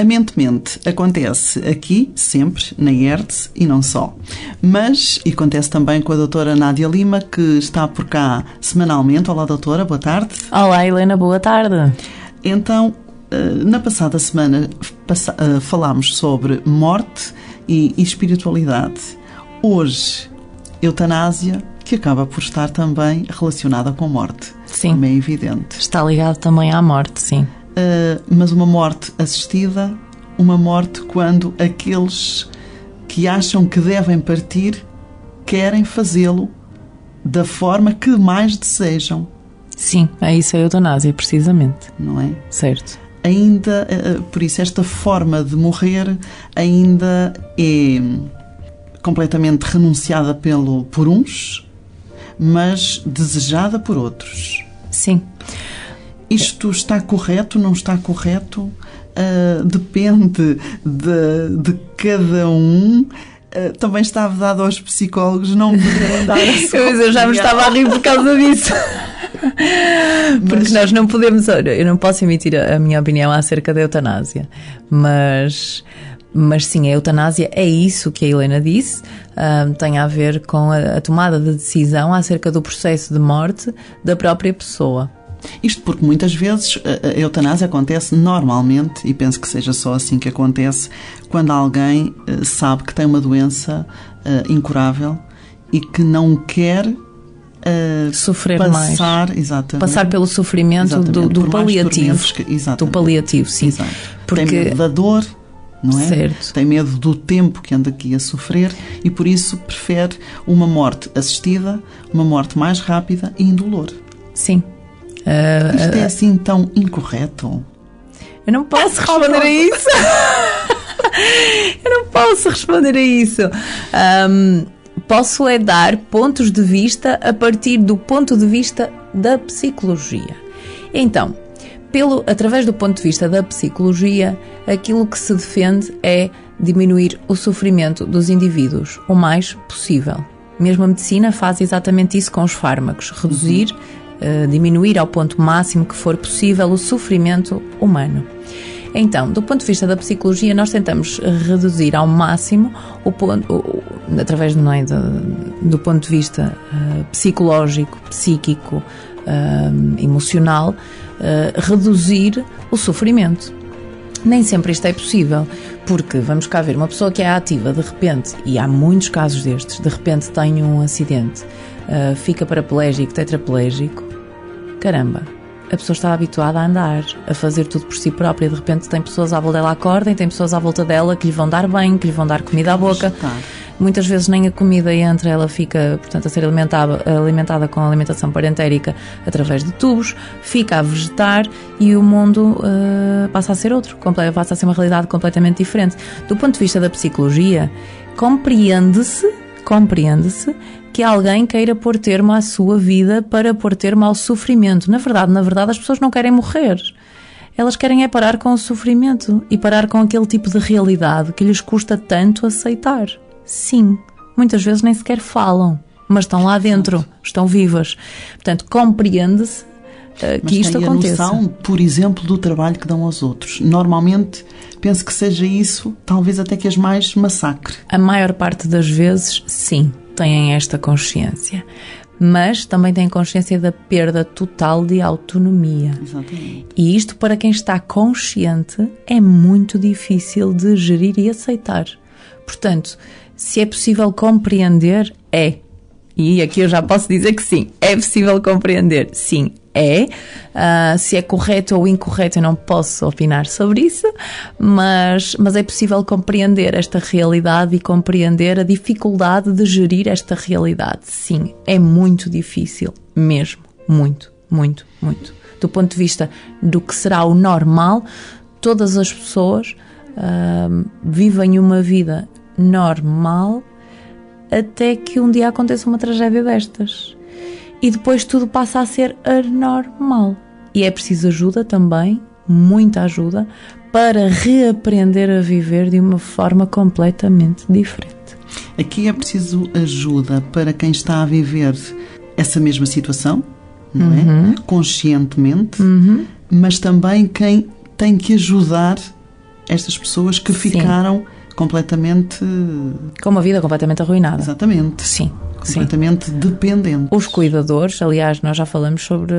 A Mente acontece aqui, sempre, na IERTE e não só. Mas, e acontece também com a doutora Nádia Lima, que está por cá semanalmente. Olá, doutora, boa tarde. Olá, Helena, boa tarde. Então, na passada semana falámos sobre morte e espiritualidade. Hoje, eutanásia, que acaba por estar também relacionada com morte. Sim. Como é evidente. Está ligado também à morte, sim. Mas uma morte assistida, uma morte quando aqueles que acham que devem partir querem fazê-lo da forma que mais desejam. Sim, é isso a eutanásia, precisamente. Não é? Certo. Ainda, por isso, esta forma de morrer ainda é completamente renunciada por uns, mas desejada por outros. Sim. Isto está correto, não está correto? Depende de cada um. Também está vedado aos psicólogos não poderem dar a sua Eu já me estava a rir por causa disso. Porque nós não podemos... Eu não posso emitir a minha opinião acerca da eutanásia. Mas sim, a eutanásia é isso que a Helena disse. Tem a ver com a tomada de decisão acerca do processo de morte da própria pessoa. Isto porque muitas vezes a eutanásia acontece normalmente, e penso que seja só assim que acontece, quando alguém sabe que tem uma doença incurável e que não quer sofrer passar, mais. Exatamente. Passar pelo sofrimento do paliativo. Do paliativo, sim. Exato. Porque... Tem medo da dor, não é? Certo. Tem medo do tempo que anda aqui a sofrer e por isso prefere uma morte assistida, uma morte mais rápida e indolor. Sim. Isto é assim tão incorreto? Eu não posso responder a isso. Eu não posso responder a isso. Posso é dar pontos de vista a partir do ponto de vista da psicologia. Então, através do ponto de vista da psicologia, aquilo que se defende é diminuir o sofrimento dos indivíduos o mais possível. Mesmo a medicina faz exatamente isso com os fármacos. Reduzir, diminuir ao ponto máximo que for possível o sofrimento humano. Então, do ponto de vista da psicologia, nós tentamos reduzir ao máximo através do ponto de vista psicológico, psíquico, emocional, reduzir o sofrimento. Nem sempre isto é possível, porque vamos cá ver, uma pessoa que é ativa, de repente, e há muitos casos destes, de repente tem um acidente, fica paraplégico, tetraplégico, caramba, a pessoa está habituada a andar, a fazer tudo por si própria, de repente tem pessoas à volta dela, acordem, tem pessoas à volta dela que lhe vão dar banho, que lhe vão dar comida à boca. Muitas vezes nem a comida entra, ela fica, portanto, a ser alimentada com alimentação parentérica através de tubos, fica a vegetar e o mundo passa a ser outro, passa a ser uma realidade completamente diferente. Do ponto de vista da psicologia, compreende-se que alguém queira pôr termo à sua vida para pôr termo ao sofrimento. Na verdade, as pessoas não querem morrer. Elas querem é parar com o sofrimento e parar com aquele tipo de realidade que lhes custa tanto aceitar. Sim, muitas vezes nem sequer falam, mas estão lá dentro, estão vivas. Portanto, compreende-se que isto aconteça. Mas tem a noção, por exemplo, do trabalho que dão aos outros. Normalmente, penso que seja isso, talvez até que as mais massacre. A maior parte das vezes, sim, têm esta consciência. Mas também têm consciência da perda total de autonomia. Exatamente. E isto, para quem está consciente, é muito difícil de gerir e aceitar. Portanto, se é possível compreender, é. E aqui eu já posso dizer que sim, é possível compreender. Sim, é. Se é correto ou incorreto, eu não posso opinar sobre isso, mas é possível compreender esta realidade e compreender a dificuldade de gerir esta realidade. Sim, é muito difícil, mesmo. Muito, muito, muito. Do ponto de vista do que será o normal, todas as pessoas vivem uma vida normal até que um dia aconteça uma tragédia destas. E depois tudo passa a ser anormal. E é preciso ajuda também, muita ajuda, para reaprender a viver de uma forma completamente diferente. Aqui é preciso ajuda para quem está a viver essa mesma situação, não é? Conscientemente, mas também quem tem que ajudar estas pessoas que ficaram completamente... Com uma vida completamente arruinada. Exatamente. Sim. Completamente dependentes. Os cuidadores, aliás, nós já falamos sobre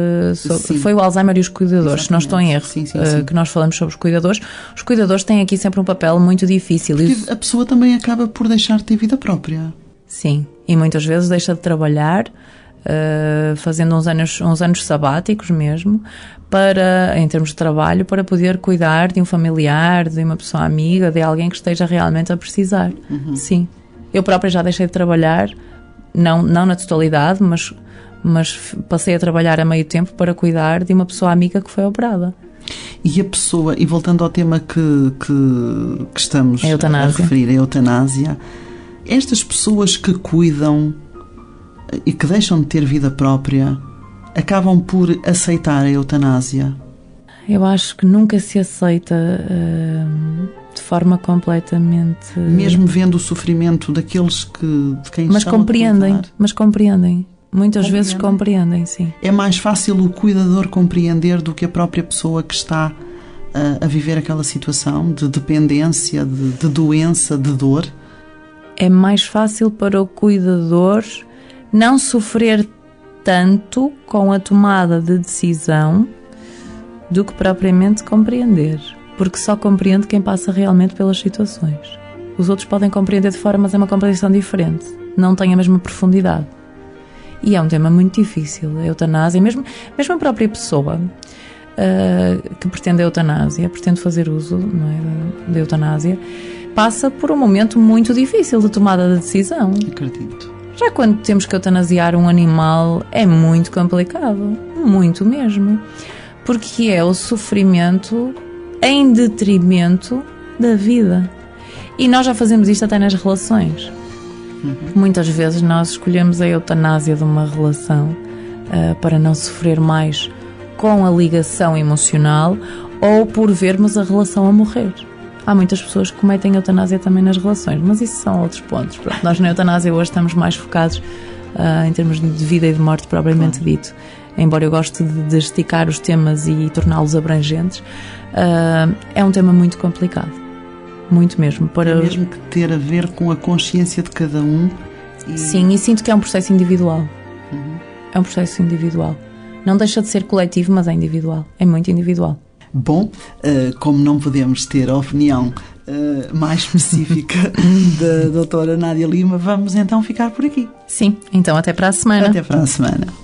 foi o Alzheimer e os cuidadores, se não estou em erro, sim. que nós falamos sobre os cuidadores. Os cuidadores têm aqui sempre um papel muito difícil. Porque a pessoa também acaba por deixar de ter vida própria. Sim, e muitas vezes deixa de trabalhar, fazendo uns anos sabáticos mesmo, em termos de trabalho, para poder cuidar de um familiar, de uma pessoa amiga, de alguém que esteja realmente a precisar. Sim. Eu própria já deixei de trabalhar, não na totalidade, mas passei a trabalhar a meio tempo para cuidar de uma pessoa amiga que foi operada. E a pessoa, e voltando ao tema que estamos a referir, a eutanásia, estas pessoas que cuidam e que deixam de ter vida própria acabam por aceitar a eutanásia? Eu acho que nunca se aceita de forma completamente... Mesmo vendo o sofrimento daqueles de quem estão a cuidar. Mas compreendem. Muitas vezes compreendem, sim. É mais fácil o cuidador compreender do que a própria pessoa que está a viver aquela situação de dependência, de doença, de dor? É mais fácil para o cuidador não sofrer tanto com a tomada de decisão do que propriamente compreender. Porque só compreende quem passa realmente pelas situações. Os outros podem compreender de fora, mas é uma compreensão diferente. Não tem a mesma profundidade. E é um tema muito difícil. A eutanásia, mesmo a própria pessoa que pretende a eutanásia, pretende fazer uso, não é, da eutanásia, passa por um momento muito difícil de tomada de decisão. Acredito. Já quando temos que eutanasiar um animal é muito complicado. Muito mesmo. Porque é o sofrimento em detrimento da vida. E nós já fazemos isto até nas relações. Muitas vezes nós escolhemos a eutanásia de uma relação para não sofrer mais com a ligação emocional ou por vermos a relação a morrer. Há muitas pessoas que cometem eutanásia também nas relações, mas isso são outros pontos. Pronto, nós na eutanásia hoje estamos mais focados em termos de vida e de morte propriamente dito. Embora eu goste de esticar os temas e torná-los abrangentes, é um tema muito complicado. Muito mesmo. É mesmo que ter a ver com a consciência de cada um. Sim, e sinto que é um processo individual. É um processo individual. Não deixa de ser coletivo, mas é individual. É muito individual. Bom, como não podemos ter a opinião mais específica da doutora Nádia Lima, vamos então ficar por aqui. Sim, então até para a semana. Até para a semana.